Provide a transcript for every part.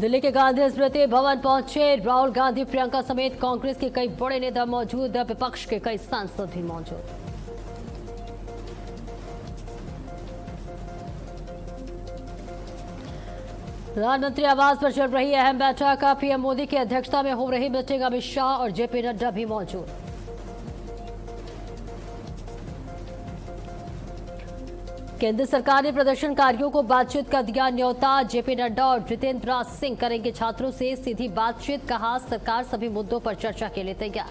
दिल्ली के गांधी स्मृति भवन पहुंचे राहुल गांधी, प्रियंका समेत कांग्रेस के कई बड़े नेता मौजूद, विपक्ष के कई सांसद भी मौजूद। प्रधानमंत्री आवास पर चल रही अहम बैठक, पीएम मोदी की अध्यक्षता में हो रही मीटिंग, अमित शाह और जेपी नड्डा भी मौजूद। केंद्र सरकार ने प्रदर्शनकारियों को बातचीत का दिया न्योता, जेपी नड्डा और जितेंद्र सिंह करेंगे छात्रों से सीधी बातचीत, कहा सरकार सभी मुद्दों पर चर्चा के लिए तैयार।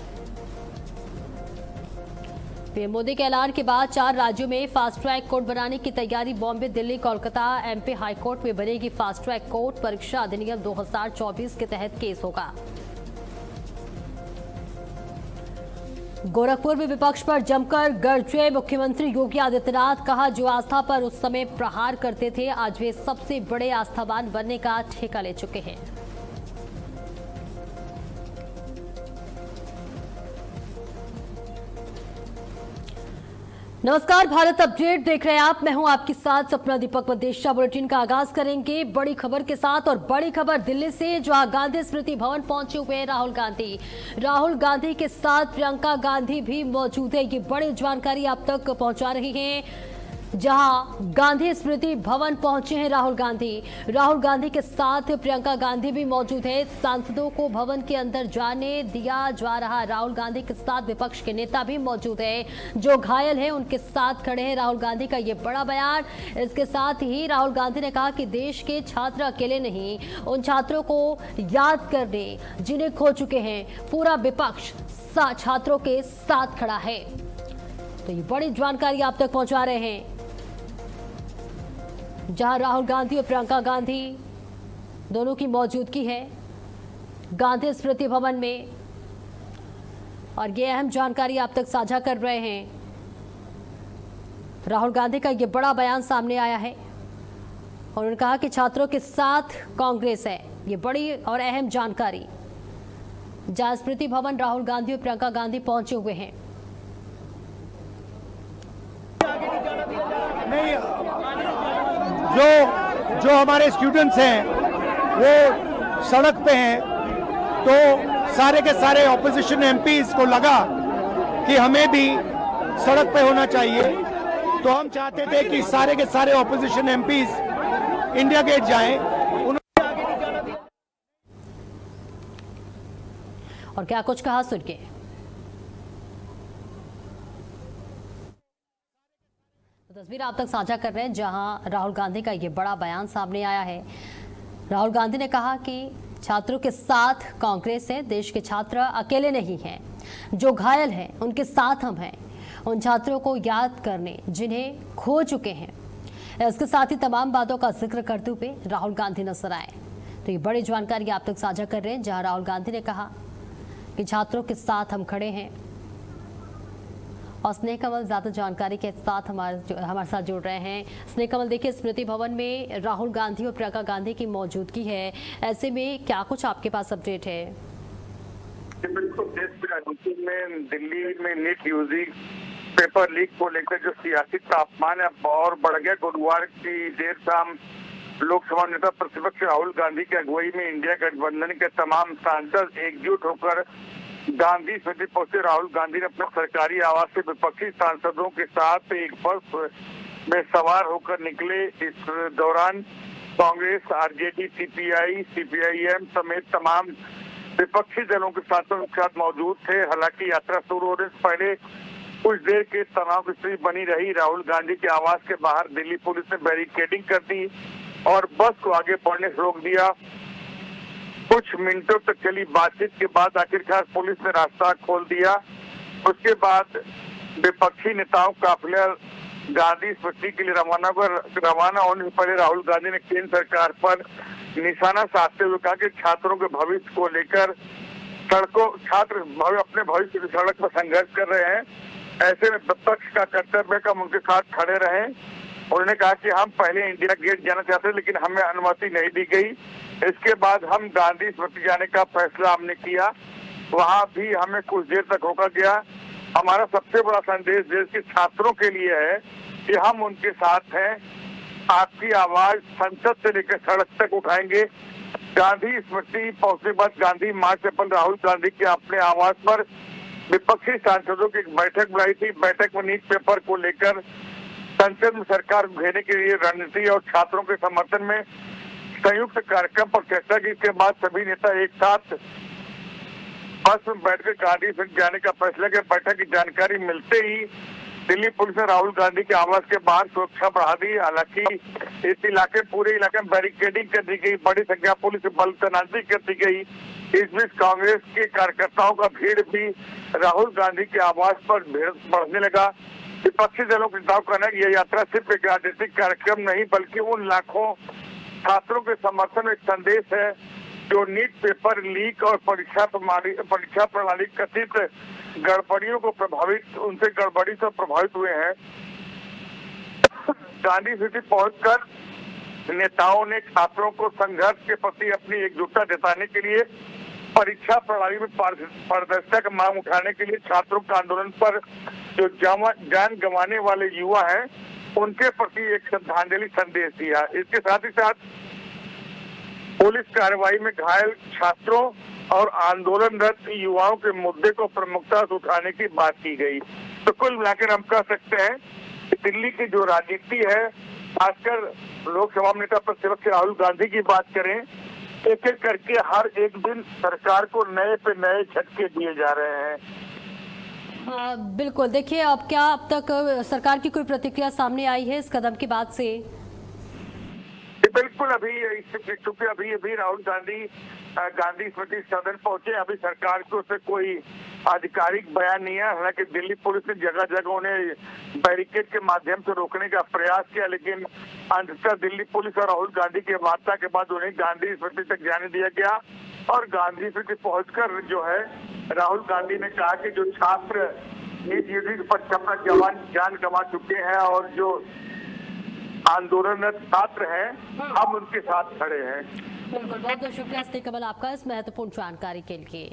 पीएम मोदी के ऐलान के बाद 4 राज्यों में फास्ट ट्रैक कोर्ट बनाने की तैयारी, बॉम्बे, दिल्ली, कोलकाता, एमपी हाईकोर्ट में बनेगी फास्ट ट्रैक कोर्ट, परीक्षा अधिनियम 2024 के तहत केस होगा। गोरखपुर में विपक्ष पर जमकर गरजे मुख्यमंत्री योगी आदित्यनाथ, कहा जो आस्था पर उस समय प्रहार करते थे आज वे सबसे बड़े आस्थावान बनने का ठेका ले चुके हैं। नमस्कार, भारत अपडेट देख रहे हैं आप, मैं हूं आपके साथ सपना दीपक मदेशिया। बुलेटिन का आगाज करेंगे बड़ी खबर के साथ, और बड़ी खबर दिल्ली से, जहां गांधी स्मृति भवन पहुंचे हुए हैं राहुल गांधी के साथ प्रियंका गांधी भी मौजूद है। ये बड़ी जानकारी आप तक पहुंचा रही हैं, जहां गांधी स्मृति भवन पहुंचे हैं राहुल गांधी के साथ प्रियंका गांधी भी मौजूद है। सांसदों को भवन के अंदर जाने दिया जा रहा, राहुल गांधी के साथ विपक्ष के नेता भी मौजूद है, जो घायल हैं उनके साथ खड़े हैं। राहुल गांधी का ये बड़ा बयान, इसके साथ ही राहुल गांधी ने कहा कि देश के छात्र अकेले नहीं, उन छात्रों को याद करने जिन्हें खो चुके हैं, पूरा विपक्ष छात्रों के साथ खड़ा है। तो ये बड़ी जानकारी आप तक पहुंचा रहे हैं, जहां राहुल गांधी और प्रियंका गांधी दोनों की मौजूदगी है गांधी स्मृति भवन में, और ये अहम जानकारी आप तक साझा कर रहे हैं। राहुल गांधी का ये बड़ा बयान सामने आया है और उन्होंने कहा कि छात्रों के साथ कांग्रेस है। ये बड़ी और अहम जानकारी, जहां स्मृति भवन राहुल गांधी और प्रियंका गांधी पहुंचे हुए हैं। जो हमारे स्टूडेंट्स हैं वो सड़क पे हैं, तो सारे के सारे ऑपोजिशन एमपीज को लगा कि हमें भी सड़क पे होना चाहिए, तो हम चाहते थे कि सारे के सारे ऑपोजिशन एमपीज इंडिया गेट जाएं। और क्या कुछ कहा, सुनिए। तस्वीर आप तक साझा कर रहे हैं, जहां राहुल गांधी का ये बड़ा बयान सामने आया है। राहुल गांधी ने कहा कि छात्रों के साथ कांग्रेस है, देश के छात्र अकेले नहीं हैं, जो घायल हैं उनके साथ हम हैं, उन छात्रों को याद करने जिन्हें खो चुके हैं। इसके साथ ही तमाम बातों का जिक्र करते हुए राहुल गांधी नजर आए। तो ये बड़ी जानकारी आप तक साझा कर रहे हैं, जहां राहुल गांधी ने कहा कि छात्रों के साथ हम खड़े हैं। और स्नेह कमल ज्यादा जानकारी के साथ हमारे साथ जुड़ रहे हैं। स्नेह कमल, देखिए स्मृति भवन में राहुल गांधी और प्रियंका गांधी की मौजूदगी है, ऐसे में क्या कुछ आपके पास अपडेट है? बिल्कुल, देश की राजनीति में दिल्ली में नीट यूजी पेपर लीक को लेकर जो सियासी तापमान है और बढ़ गया। गुरुवार की देर शाम लोकसभा नेता प्रतिपक्ष राहुल गांधी की अगुवाई में इंडिया गठबंधन के तमाम सांसद एकजुट होकर गांधी स्मृति पहुंचे। राहुल गांधी ने अपने सरकारी आवास से विपक्षी सांसदों के साथ एक बस में सवार होकर निकले। इस दौरान कांग्रेस, आरजेडी, सीपीआई, सीपीआईएम समेत तमाम विपक्षी दलों के साथ मौजूद थे। हालांकि यात्रा शुरू होने से पहले कुछ देर के तनाव की स्थिति बनी रही। राहुल गांधी के आवास के बाहर दिल्ली पुलिस ने बैरिकेडिंग कर दी और बस को आगे बढ़ने से रोक दिया। कुछ मिनटों तक चली बातचीत के बाद आखिरकार पुलिस ने रास्ता खोल दिया। उसके बाद विपक्षी नेताओं का काफिला गांधी स्मृति के लिए रवाना होने से पहले राहुल गांधी ने केंद्र सरकार पर निशाना साधते हुए कहा कि छात्रों के भविष्य को लेकर छात्र अपने भविष्य की सड़क पर संघर्ष कर रहे हैं। ऐसे में विपक्ष का कर्तव्य है कि हम उनके साथ खड़े रहें। उन्होंने कहा कि हम पहले इंडिया गेट जाना चाहते, लेकिन हमें अनुमति नहीं दी गई। इसके बाद हम गांधी स्मृति जाने का फैसला हमने किया, वहां भी हमें कुछ देर तक रोका गया। हमारा सबसे बड़ा संदेश देश के छात्रों के लिए है कि हम उनके साथ हैं। आपकी आवाज संसद से लेकर सड़क तक उठाएंगे। गांधी स्मृति पहुंचने बाद गांधी मार्च पर राहुल गांधी के अपने आवास पर विपक्षी सांसदों की एक बैठक बुलाई थी। बैठक में नीट पेपर को लेकर संसद में सरकार घेरने के लिए रणनीति और छात्रों के समर्थन में संयुक्त कार्यक्रम पर चर्चा की। इसके बाद सभी नेता एक साथ बस में बैठकर गांधी फिर जाने का फैसला किया। बैठक की जानकारी मिलते ही दिल्ली पुलिस ने राहुल गांधी के आवास के बाहर सुरक्षा बढ़ा दी। हालांकि इस इलाके पूरे इलाके में बैरिकेडिंग कर दी गई, बड़ी संख्या पुलिस बल तैनाती कर दी गई। इस बीच कांग्रेस के कार्यकर्ताओं का भीड़ भी राहुल गांधी के आवास पर बढ़ने लगा। विपक्षी दलों के दाव करना यह यात्रा सिर्फ एक राजनीतिक कार्यक्रम नहीं बल्कि उन लाखों छात्रों के समर्थन में एक संदेश है जो नीट पेपर लीक और परीक्षा प्रणाली कथित गड़बड़ियों को उनसे गड़बड़ी से प्रभावित हुए हैं। गांधी स्मृति पहुंचकर नेताओं ने छात्रों को संघर्ष के प्रति अपनी एकजुटता जताने के लिए परीक्षा प्रणाली में पारदर्शिता की मांग उठाने के लिए छात्रों के आंदोलन पर जो जान गंवाने वाले युवा हैं उनके प्रति एक श्रद्धांजलि संदेश दिया। इसके साथ ही साथ पुलिस कार्रवाई में घायल छात्रों और आंदोलनरत युवाओं के मुद्दे को प्रमुखता से उठाने की बात की गई। तो कुल मिलाकर हम कह सकते हैं कि दिल्ली की जो राजनीति है, खासकर लोकसभा नेता प्रतिपक्ष राहुल गांधी की बात करें, एक एक करके हर एक दिन सरकार को नए पे नए झटके दिए जा रहे हैं। बिल्कुल। देखिए, अब तक सरकार की कोई प्रतिक्रिया सामने आई है इस कदम के बाद से? बिल्कुल, चूंकि अभी राहुल गांधी स्मृति सदन पहुंचे, अभी सरकार को से कोई आधिकारिक बयान नहीं है। हालांकि दिल्ली पुलिस ने जगह जगह उन्हें बैरिकेड के माध्यम से रोकने का प्रयास किया, लेकिन अंततः दिल्ली पुलिस और राहुल गांधी की वार्ता के बाद उन्हें गांधी स्मृति तक जाने दिया गया। और गांधी स्मृति पहुंचकर जो है राहुल गांधी ने कहा कि जो छात्र नीट यूजी पर अपना जान गंवा चुके हैं और जो आंदोलनरत छात्र हैं, हम उनके साथ खड़े हैं। बिल्कुल, बहुत बहुत शुक्रिया स्नेह कमल आपका इस महत्वपूर्ण जानकारी के लिए।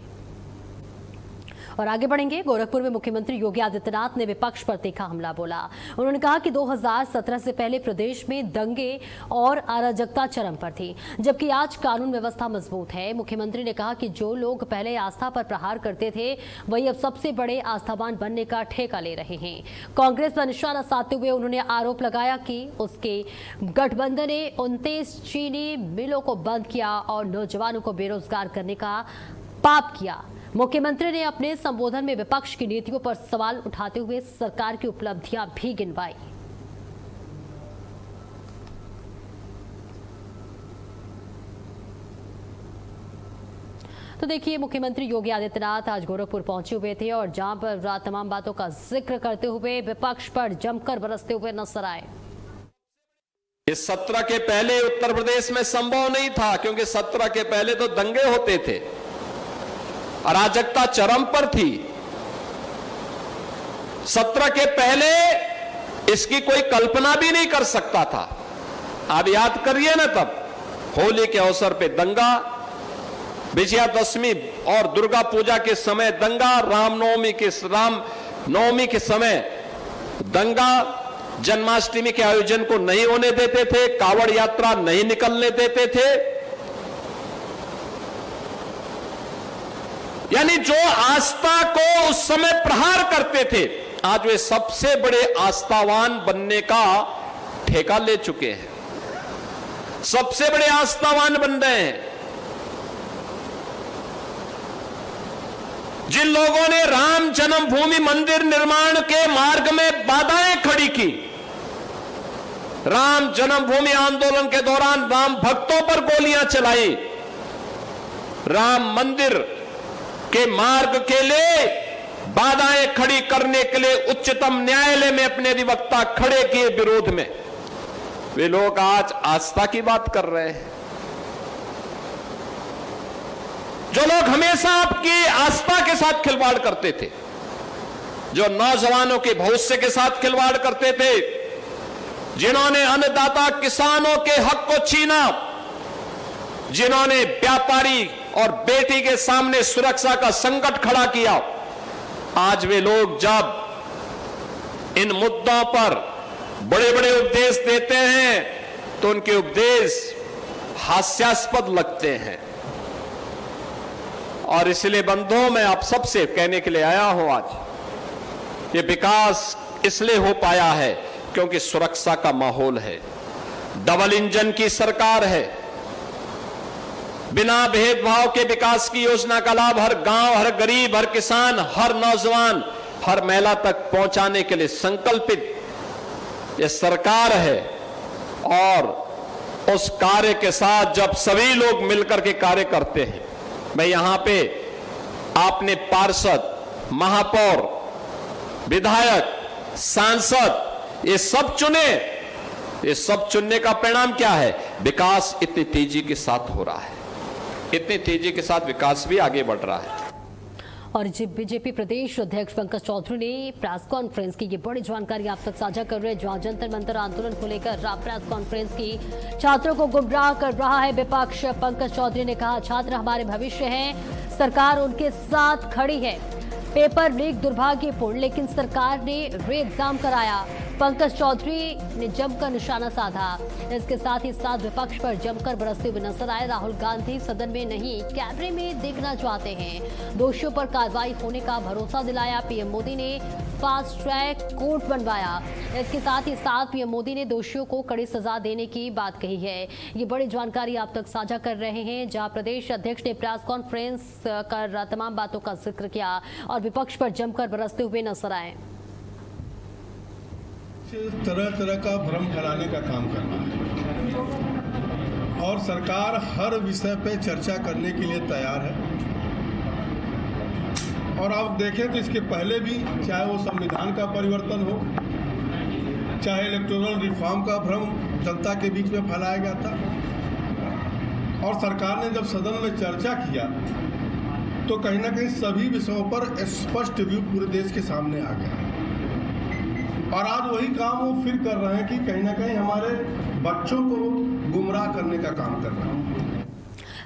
और आगे बढ़ेंगे। गोरखपुर में मुख्यमंत्री योगी आदित्यनाथ ने विपक्ष पर तीखा हमला बोला। उन्होंने कहा कि 2017 से पहले प्रदेश में दंगे और अराजकता चरम पर थी, जबकि आज कानून व्यवस्था मजबूत है। मुख्यमंत्री ने कहा कि जो लोग पहले आस्था पर प्रहार करते थे वही अब सबसे बड़े आस्थावान बनने का ठेका ले रहे हैं। कांग्रेस पर निशाना साधते हुए उन्होंने आरोप लगाया कि उसके गठबंधन ने 29 चीनी मिलों को बंद किया और नौजवानों को बेरोजगार करने का पाप किया। मुख्यमंत्री ने अपने संबोधन में विपक्ष की नीतियों पर सवाल उठाते हुए सरकार की उपलब्धियां भी गिनवाई। तो देखिए, मुख्यमंत्री योगी आदित्यनाथ आज गोरखपुर पहुंचे हुए थे और जहां पर तमाम बातों का जिक्र करते हुए विपक्ष पर जमकर बरसते हुए नजर आए। इस 17 के पहले उत्तर प्रदेश में संभव नहीं था, क्योंकि 17 के पहले तो दंगे होते थे, अराजकता चरम पर थी। 17 के पहले इसकी कोई कल्पना भी नहीं कर सकता था। आप याद करिए ना, तब होली के अवसर पे दंगा, विजयादशमी और दुर्गा पूजा के समय दंगा, रामनवमी के समय दंगा, जन्माष्टमी के आयोजन को नहीं होने देते थे, कावड़ यात्रा नहीं निकलने देते थे। यानी जो आस्था को उस समय प्रहार करते थे, आज वे सबसे बड़े आस्थावान बनने का ठेका ले चुके हैं, सबसे बड़े आस्थावान बन रहे हैं। जिन लोगों ने राम जन्मभूमि मंदिर निर्माण के मार्ग में बाधाएं खड़ी की, राम जन्मभूमि आंदोलन के दौरान राम भक्तों पर गोलियां चलाई, राम मंदिर के मार्ग के लिए बाधाएं खड़ी करने के लिए उच्चतम न्यायालय में अपने अधिवक्ता खड़े किए विरोध में, वे लोग आज आस्था की बात कर रहे हैं। जो लोग हमेशा आपकी आस्था के साथ खिलवाड़ करते थे, जो नौजवानों के भविष्य के साथ खिलवाड़ करते थे, जिन्होंने अन्नदाता किसानों के हक को छीना, जिन्होंने व्यापारी और बेटी के सामने सुरक्षा का संकट खड़ा किया, आज वे लोग जब इन मुद्दों पर बड़े बड़े उपदेश देते हैं, तो उनके उपदेश हास्यास्पद लगते हैं। और इसलिए बंधुओं, मैं आप सबसे कहने के लिए आया हूं आज, ये विकास इसलिए हो पाया है क्योंकि सुरक्षा का माहौल है, डबल इंजन की सरकार है, बिना भेदभाव के विकास की योजना का लाभ हर गांव, हर गरीब, हर किसान, हर नौजवान, हर महिला तक पहुंचाने के लिए संकल्पित ये सरकार है। और उस कार्य के साथ जब सभी लोग मिलकर के कार्य करते हैं, मैं यहां पे आपने पार्षद, महापौर, विधायक, सांसद ये सब चुने, ये सब चुनने का परिणाम क्या है? विकास इतनी तेजी के साथ हो रहा है, इतनी तेजी के साथ विकास भी आगे बढ़ रहा है। और बीजेपी प्रदेश अध्यक्ष पंकज चौधरी ने प्रेस कॉन्फ्रेंस की ये बड़ी जानकारी आप तक साझा कर रहे हैं, जहां जंतर मंतर आंदोलन को लेकर प्रेस कॉन्फ्रेंस की। छात्रों को गुमराह कर रहा है विपक्ष। पंकज चौधरी ने कहा, छात्र हमारे भविष्य हैं, सरकार उनके साथ खड़ी है। पेपर लीक दुर्भाग्यपूर्ण, लेकिन सरकार ने री एग्जाम कराया। पंकज चौधरी ने जमकर निशाना साधा। इसके साथ ही साथ विपक्ष पर जमकर बरसते हुए नजर आए। राहुल गांधी सदन में नहीं कैमरे में देखना चाहते हैं। दोषियों पर कार्रवाई होने का भरोसा दिलाया। पीएम मोदी ने फास्ट ट्रैक कोर्ट बनवाया। इसके साथ ही साथ पीएम मोदी ने दोषियों को कड़ी सजा देने की बात कही है। ये बड़ी जानकारी आप तक साझा कर रहे हैं, जहां प्रदेश अध्यक्ष ने प्रेस कॉन्फ्रेंस कर तमाम बातों का जिक्र किया और विपक्ष पर जमकर बरसते हुए नजर आए। तरह तरह का भ्रम फैलाने का काम कर रहा है और सरकार हर विषय पे चर्चा करने के लिए तैयार है। और आप देखें तो इसके पहले भी, चाहे वो संविधान का परिवर्तन हो, चाहे इलेक्टोरल रिफॉर्म का भ्रम जनता के बीच में फैलाया गया था, और सरकार ने जब सदन में चर्चा किया तो कहीं ना कहीं सभी विषयों पर स्पष्ट व्यू पूरे देश के सामने आ गया। और आज वही काम वो फिर कर रहे हैं कि कहीं ना कहीं हमारे बच्चों को गुमराह करने का काम कर रहे हैं।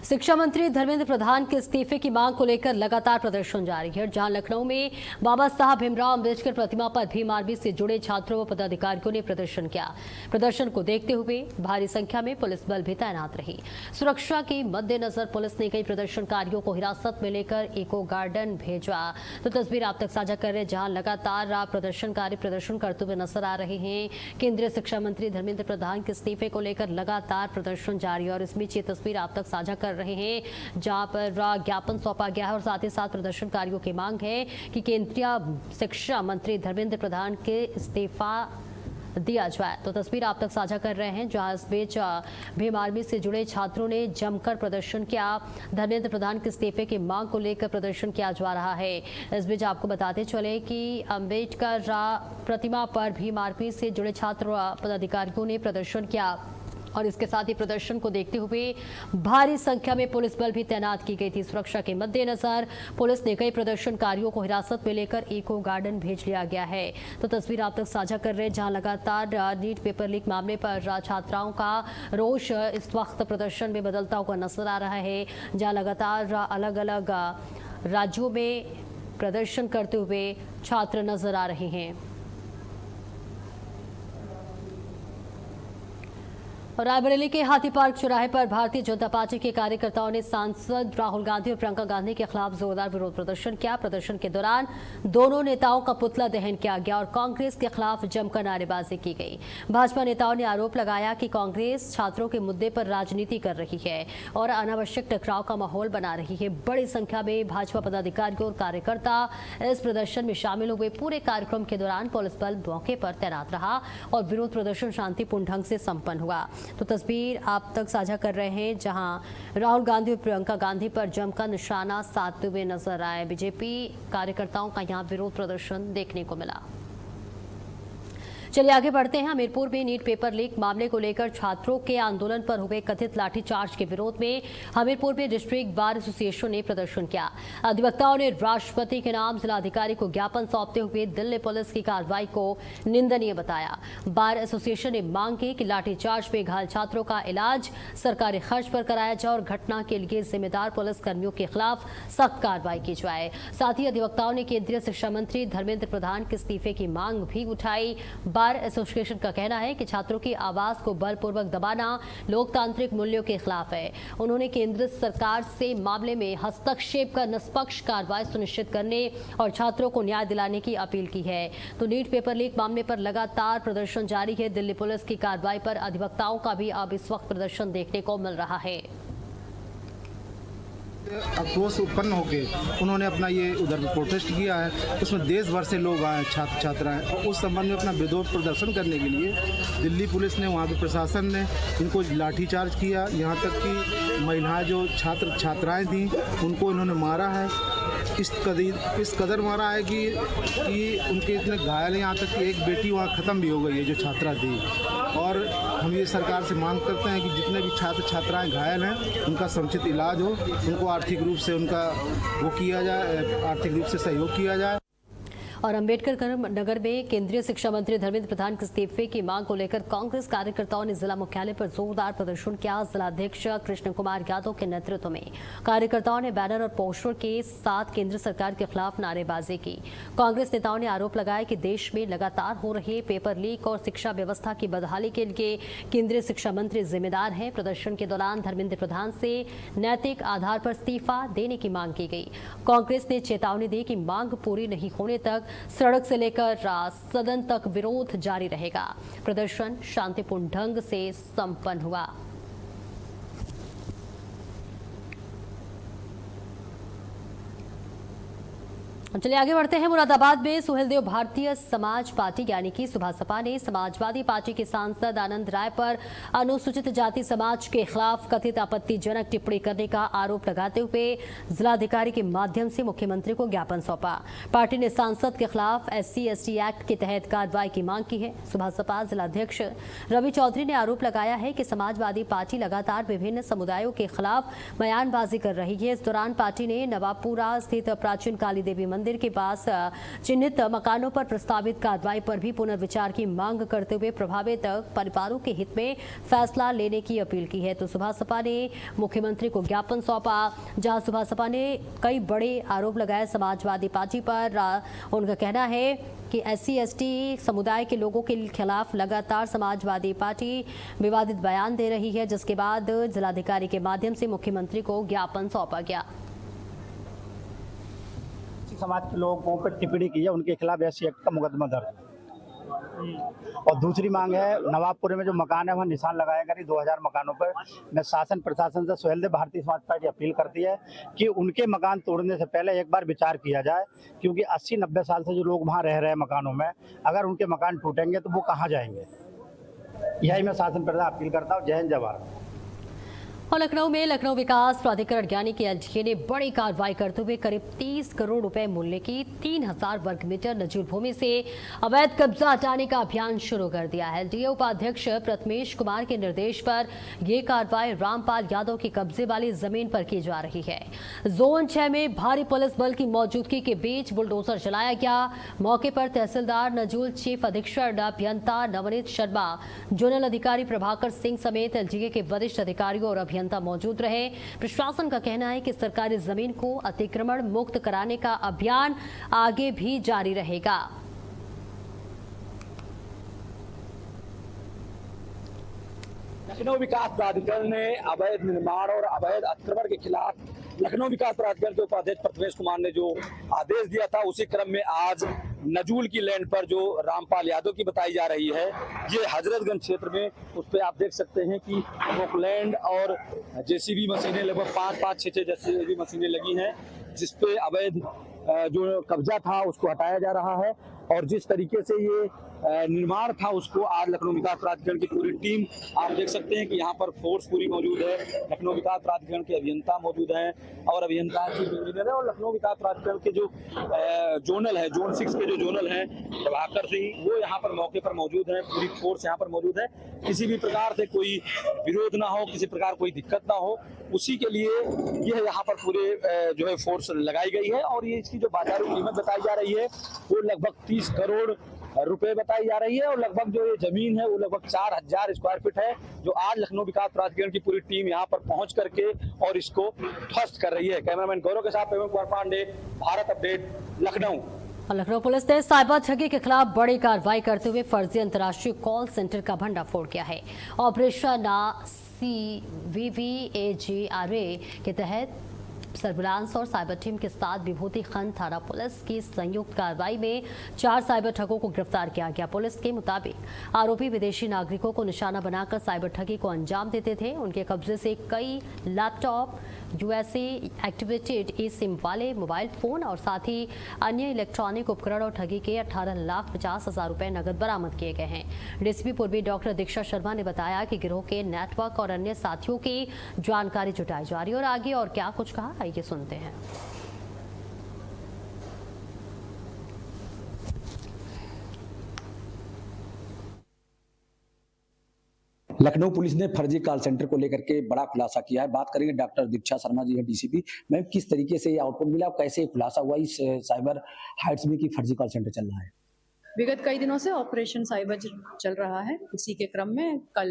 शिक्षा मंत्री धर्मेंद्र प्रधान के इस्तीफे की मांग को लेकर लगातार प्रदर्शन जारी है, जहां लखनऊ में बाबा साहब भीमराव अंबेडकर प्रतिमा पर भीम आर्मी से जुड़े छात्रों व पदाधिकारियों ने प्रदर्शन किया। प्रदर्शन को देखते हुए भारी संख्या में पुलिस बल भी तैनात रही। सुरक्षा के मद्देनजर पुलिस ने कई प्रदर्शनकारियों को हिरासत में लेकर इको गार्डन भेजा। तो तस्वीर आप तक साझा कर रहे हैं, जहां लगातार प्रदर्शनकारी प्रदर्शन करते हुए नजर आ रहे हैं। केंद्रीय शिक्षा मंत्री धर्मेंद्र प्रधान के इस्तीफे को लेकर लगातार प्रदर्शन जारी है और इस बीच ये तस्वीर आप तक साझा कर रहे हैं, जहां पर ज्ञापन सौंपा गया है और साथ ही साथ प्रदर्शनकारियों की मांग है कि केंद्रीय शिक्षा मंत्री धर्मेंद्र प्रधान के इस्तीफा दिया जाए। तो तस्वीर आप तक साझा कर रहे हैं, जहां इस बीच भीम आर्मी से जुड़े छात्रों ने जमकर प्रदर्शन किया। धर्मेंद्र प्रधान के इस्तीफे की मांग को लेकर प्रदर्शन किया जा रहा है। इस बीच आपको बताते चले कि अंबेडकर प्रतिमा पर भीम आर्मी से जुड़े छात्र पदाधिकारियों ने प्रदर्शन किया और इसके साथ ही प्रदर्शन को देखते हुए भारी संख्या में पुलिस बल भी तैनात की गई थी। सुरक्षा के मद्देनजर पुलिस ने कई प्रदर्शनकारियों को हिरासत में लेकर इको गार्डन भेज लिया गया है। तो तस्वीर आप तक साझा कर रहे हैं, जहां लगातार नीट पेपर लीक मामले पर छात्राओं का रोष इस वक्त प्रदर्शन में बदलता हुआ नजर आ रहा है, जहां लगातार अलग अलग राज्यों में प्रदर्शन करते हुए छात्र नजर आ रहे हैं। और रायबरेली के हाथी पार्क चौराहे पर भारतीय जनता पार्टी के कार्यकर्ताओं ने सांसद राहुल गांधी और प्रियंका गांधी के खिलाफ जोरदार विरोध प्रदर्शन किया। प्रदर्शन के दौरान दोनों नेताओं का पुतला दहन किया गया और कांग्रेस के खिलाफ जमकर नारेबाजी की गई। भाजपा नेताओं ने आरोप लगाया कि कांग्रेस छात्रों के मुद्दे पर राजनीति कर रही है और अनावश्यक टकराव का माहौल बना रही है। बड़ी संख्या में भाजपा पदाधिकारी और कार्यकर्ता इस प्रदर्शन में शामिल हुए। पूरे कार्यक्रम के दौरान पुलिस बल मौके पर तैनात रहा और विरोध प्रदर्शन शांतिपूर्ण ढंग से संपन्न हुआ। तो तस्वीर आप तक साझा कर रहे हैं, जहां राहुल गांधी और प्रियंका गांधी पर जमकर निशाना साधते हुए नजर आए। बीजेपी कार्यकर्ताओं का यहां विरोध प्रदर्शन देखने को मिला। चलिए आगे बढ़ते हैं। हमीरपुर में नीट पेपर लीक मामले को लेकर छात्रों के आंदोलन पर हुए कथित लाठीचार्ज के विरोध में हमीरपुर में डिस्ट्रिक्ट बार एसोसिएशन ने प्रदर्शन किया। अधिवक्ताओं ने राष्ट्रपति के नाम जिलाधिकारी को ज्ञापन सौंपते हुए दिल्ली पुलिस की कार्रवाई को निंदनीय बताया। बार एसोसिएशन ने मांग की कि लाठीचार्ज में घायल छात्रों का इलाज सरकारी खर्च पर कराया जाए और घटना के लिए जिम्मेदार पुलिस कर्मियों के खिलाफ सख्त कार्रवाई की जाए। साथ ही अधिवक्ताओं ने केंद्रीय शिक्षा मंत्री धर्मेंद्र प्रधान के इस्तीफे की मांग भी उठाई। बार एसोसिएशन का कहना है कि छात्रों की आवाज को बलपूर्वक दबाना लोकतांत्रिक मूल्यों के खिलाफ है। उन्होंने केंद्र सरकार से मामले में हस्तक्षेप कर निष्पक्ष कार्रवाई सुनिश्चित करने और छात्रों को न्याय दिलाने की अपील की है। तो नीट पेपर लीक मामले पर लगातार प्रदर्शन जारी है। दिल्ली पुलिस की कार्रवाई पर अधिवक्ताओं का भी अब इस वक्त प्रदर्शन देखने को मिल रहा है। आक्रोश उत्पन्न होकर उन्होंने अपना ये उधर प्रोटेस्ट किया है, उसमें देश भर से लोग आए, छात्र छात्राएं, और उस संबंध में अपना विरोध प्रदर्शन करने के लिए दिल्ली पुलिस ने, वहाँ के प्रशासन ने इनको लाठीचार्ज किया। यहाँ तक कि महिलाएं जो छात्र छात्राएं थीं उनको इन्होंने मारा है। इस कदर मारा है कि उनके इतने घायल हैं, यहाँ तक कि एक बेटी वहाँ ख़त्म भी हो गई है जो छात्रा थी। और हम ये सरकार से मांग करते हैं कि जितने भी छात्र छात्राएं घायल हैं उनका समुचित इलाज हो, उनको आर्थिक रूप से उनका वो किया जाए, आर्थिक रूप से सहयोग किया जाए। और अंबेडकर नगर में केंद्रीय शिक्षा मंत्री धर्मेंद्र प्रधान के इस्तीफे की मांग को लेकर कांग्रेस कार्यकर्ताओं ने जिला मुख्यालय पर जोरदार प्रदर्शन किया। जिलाध्यक्ष कृष्ण कुमार यादव के नेतृत्व में कार्यकर्ताओं ने बैनर और पोस्टर के साथ केंद्र सरकार के खिलाफ नारेबाजी की। कांग्रेस नेताओं ने आरोप लगाया कि देश में लगातार हो रहे पेपर लीक और शिक्षा व्यवस्था की बदहाली के लिए केंद्रीय शिक्षा मंत्री जिम्मेदार हैं। प्रदर्शन के दौरान धर्मेंद्र प्रधान से नैतिक आधार पर इस्तीफा देने की मांग की गई। कांग्रेस ने चेतावनी दी कि मांग पूरी नहीं होने तक सड़क से लेकर सदन तक विरोध जारी रहेगा। प्रदर्शन शांतिपूर्ण ढंग से संपन्न हुआ। चलिए आगे बढ़ते हैं। मुरादाबाद में सुहेलदेव भारतीय समाज पार्टी यानी कि सुभासपा ने समाजवादी पार्टी के सांसद आनंद राय पर अनुसूचित जाति समाज के खिलाफ कथित आपत्तिजनक टिप्पणी करने का आरोप लगाते हुए जिलाधिकारी के माध्यम से मुख्यमंत्री को ज्ञापन सौंपा। पार्टी ने सांसद के खिलाफ SC/ST एक्ट के तहत कार्रवाई की मांग की है। सुभासपा जिलाध्यक्ष रवि चौधरी ने आरोप लगाया है कि समाजवादी पार्टी लगातार विभिन्न समुदायों के खिलाफ बयानबाजी कर रही है। इस दौरान पार्टी ने नवाबपुरा स्थित प्राचीन काली देवी मंदिर के पास चिन्हित मकानों पर प्रस्तावित कार्रवाई पर भी पुनर्विचार की मांग करते हुए प्रभावित परिवारों के हित में फैसला लेने की अपील की है। तो सुभासपा ने मुख्यमंत्री को ज्ञापन सौंपा, जहां सुभासपा ने कई बड़े आरोप लगाए समाजवादी पार्टी पर। उनका कहना है कि SC/ST समुदाय के लोगों के खिलाफ लगातार समाजवादी पार्टी विवादित बयान दे रही है, जिसके बाद जिलाधिकारी के माध्यम से मुख्यमंत्री को ज्ञापन सौंपा गया। समाज के लोगों पर टिप्पणी की है, उनके खिलाफ SC एक्ट का मुकदमा दर्ज। और दूसरी मांग है, नवाबपुरे में जो मकान है वहाँ निशान लगाया करीब 2000 मकानों पर। मैं शासन प्रशासन से सुहेलदेव भारतीय समाज पार्टी अपील करती है कि उनके मकान तोड़ने से पहले एक बार विचार किया जाए, क्योंकि 80-90 साल से जो लोग वहाँ रह रहे हैं मकानों में, अगर उनके मकान टूटेंगे तो वो कहाँ जाएंगे। यही मैं शासन प्रशासन अपील करता हूँ। जय हिंद, जय भारत। और लखनऊ में लखनऊ विकास प्राधिकरण यानी कि LGA ने बड़ी कार्रवाई करते हुए करीब 30 करोड़ रुपए मूल्य की 3000 वर्ग मीटर नजूल भूमि से अवैध कब्जा हटाने का अभियान शुरू कर दिया है। LGA उपाध्यक्ष प्रथमेश कुमार के निर्देश पर यह कार्रवाई रामपाल यादव के कब्जे वाली जमीन पर की जा रही है। जोन 6 में भारी पुलिस बल की मौजूदगी के बीच बुलडोजर चलाया गया। मौके पर तहसीलदार नजूल, चीफ अधीक्षक अभियंता नवनीत शर्मा, जोनल अधिकारी प्रभाकर सिंह समेत LGA के वरिष्ठ अधिकारियों और अभियंता मौजूद रहे। प्रशासन का कहना है कि सरकारी जमीन को अतिक्रमण मुक्त कराने का अभियान आगे भी जारी रहेगा। लखनऊ विकास प्राधिकरण ने अवैध निर्माण और अवैध अतिक्रमण के खिलाफ लखनऊ विकास प्राधिकरण के उपाध्यक्ष प्रथमेश कुमार ने जो आदेश दिया था, उसी क्रम में आज नजूल की लैंड पर जो रामपाल यादव की बताई जा रही है, ये हजरतगंज क्षेत्र में, उस पर आप देख सकते हैं कि रोकलैंड और JCB मशीनें लगभग 5-6 JCB मशीनें लगी हैं, जिसपे अवैध जो कब्जा था उसको हटाया जा रहा है। और जिस तरीके से ये निर्माण था उसको आज लखनऊ विकास प्राधिकरण की पूरी टीम, आप देख सकते हैं कि यहाँ पर फोर्स पूरी मौजूद है। लखनऊ विकास प्राधिकरण के अभियंता मौजूद हैं और अभियंता चीफ इंजीनियर है, और लखनऊ विकास प्राधिकरण के जो जोनल है, जोन 6 के जो जोनल हैं प्रभाकर सिंह, वो यहाँ पर मौके पर मौजूद है। पूरी फोर्स यहाँ पर मौजूद है। किसी भी प्रकार से कोई विरोध ना हो, किसी प्रकार कोई दिक्कत ना हो, उसी के लिए यह यहाँ पर पूरे जो है फोर्स लगाई गई है। और ये इसकी जो बाजारू कीमत बताई जा रही है वो लगभग 30 करोड़ रुपए बताई जा रही है। और लगभग जो ये जमीन है वो लगभग 4000 स्क्वायर फीट है, जो आज लखनऊ विकास प्राधिकरण की पूरी टीम यहाँ पर पहुंच करके और इसको ध्वस्त कर रही है। कैमरामैन गौरव के साथ पेमन कुमार पांडे, भारत अपडेट, लखनऊ। और लखनऊ पुलिस ने साइबर ठगी के खिलाफ बड़ी कार्रवाई करते हुए फर्जी अंतर्राष्ट्रीय कॉल सेंटर का भंडाफोड़ किया है। ऑपरेशन CVVAGRA के तहत सर्विलांस और साइबर टीम के साथ विभूति खंड थाना पुलिस की संयुक्त कार्रवाई में 4 साइबर ठगों को गिरफ्तार किया गया। पुलिस के मुताबिक आरोपी विदेशी नागरिकों को निशाना बनाकर साइबर ठगी को अंजाम देते थे। उनके कब्जे से कई लैपटॉप, USA एक्टिवेटेड सिम वाले मोबाइल फोन और साथ ही अन्य इलेक्ट्रॉनिक उपकरण और ठगी के 18,50,000 रुपए नगद बरामद किए गए हैं। डीसीपी पूर्वी डॉक्टर दीक्षा शर्मा ने बताया कि गिरोह के नेटवर्क और अन्य साथियों की जानकारी जुटाई जा रही है। और आगे और क्या कुछ कहा, आइए सुनते हैं। लखनऊ पुलिस ने फर्जी कॉल सेंटर को लेकर के बड़ा खुलासा किया है। बात करेंगे, डॉक्टर दीक्षा शर्मा जी है डीसीपी। मैम, किस तरीके से ये आउटपुट मिला और कैसे खुलासा हुआ इस साइबर हाइट्स में कि फर्जी कॉल सेंटर चल रहा है? विगत कई दिनों से ऑपरेशन साइबर चल रहा है। इसी के क्रम में कल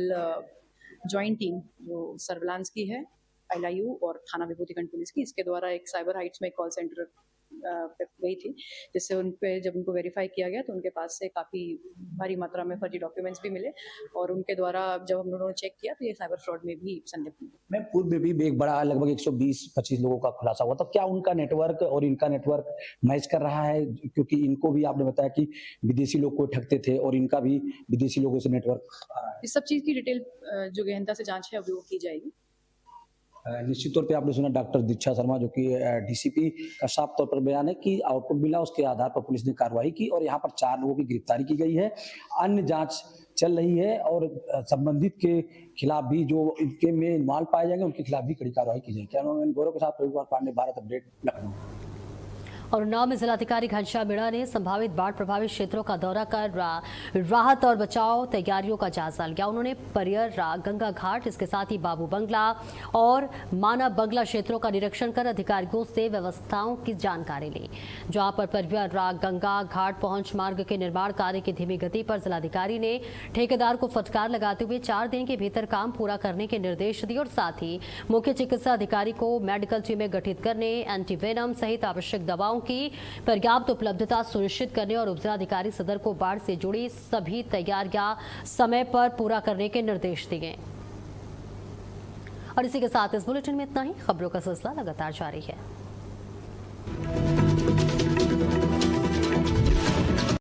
ज्वाइंट टीम जो सर्विलांस की है, LIU और थाना विभूतिखंड पुलिस की, इसके द्वारा एक साइबर हाइट्स में कॉल सेंटर पे गई थी, जिससे उन पे जब उनको वेरीफाई किया गया तो उनके पास से काफ़ी भारी मात्रा में फर्जी डॉक्यूमेंट्स भी मिले और उनके द्वारा जब हम लोगों ने चेक किया तो ये साइबर फ्रॉड में भी संलिप्त मिले। मैं पूर्व में भी एक बड़ा लगभग 120-25 लोगों का खुलासा हुआ, तो क्या उनका नेटवर्क और इनका नेटवर्क मैच कर रहा है? क्योंकि इनको भी आपने बताया कि विदेशी लोग को ठगते थे और इनका भी विदेशी लोगों से नेटवर्क आ रहा है। इस सब चीज़ की डिटेल जो गहनता से जाँच है अभी वो की जाएगी। निश्चित तौर पे आपने सुना डॉक्टर दीक्षा शर्मा जो कि डीसीपी का साफ तौर पर बयान है कि आउटपुट मिला, उसके आधार पर पुलिस ने कार्रवाई की और यहाँ पर 4 लोगों की गिरफ्तारी की गई है। अन्य जांच चल रही है और संबंधित के खिलाफ भी जो इनके में इन्वॉल्व पाए जाएंगे उनके खिलाफ भी कड़ी कार्रवाई की जाएगी। कैमरामैन गौरव के साथ रविवार पांडे, भारत अपडेट, लखनऊ। और उन्नाव में जिलाधिकारी घनश्याम मीणा ने संभावित बाढ़ प्रभावित क्षेत्रों का दौरा कर राहत और बचाव तैयारियों का जायजा लिया। उन्होंने परियर, गंगा घाट, इसके साथ ही बाबू बंगला और मानव बंगला क्षेत्रों का निरीक्षण कर अधिकारियों से व्यवस्थाओं की जानकारी ली। जहां पर परियर, गंगा घाट पहुंच मार्ग के निर्माण कार्य की धीमी गति पर जिलाधिकारी ने ठेकेदार को फटकार लगाते हुए 4 दिन के भीतर काम पूरा करने के निर्देश दिए और साथ ही मुख्य चिकित्सा अधिकारी को मेडिकल टीमें गठित करने, एंटीवेनम सहित आवश्यक दवाओं की पर्याप्त उपलब्धता सुनिश्चित करने और उपजिलाधिकारी सदर को बाढ़ से जुड़ी सभी तैयारियां समय पर पूरा करने के निर्देश दिए। और इसी के साथ इस बुलेटिन में इतना ही। खबरों का सिलसिला लगातार जारी है।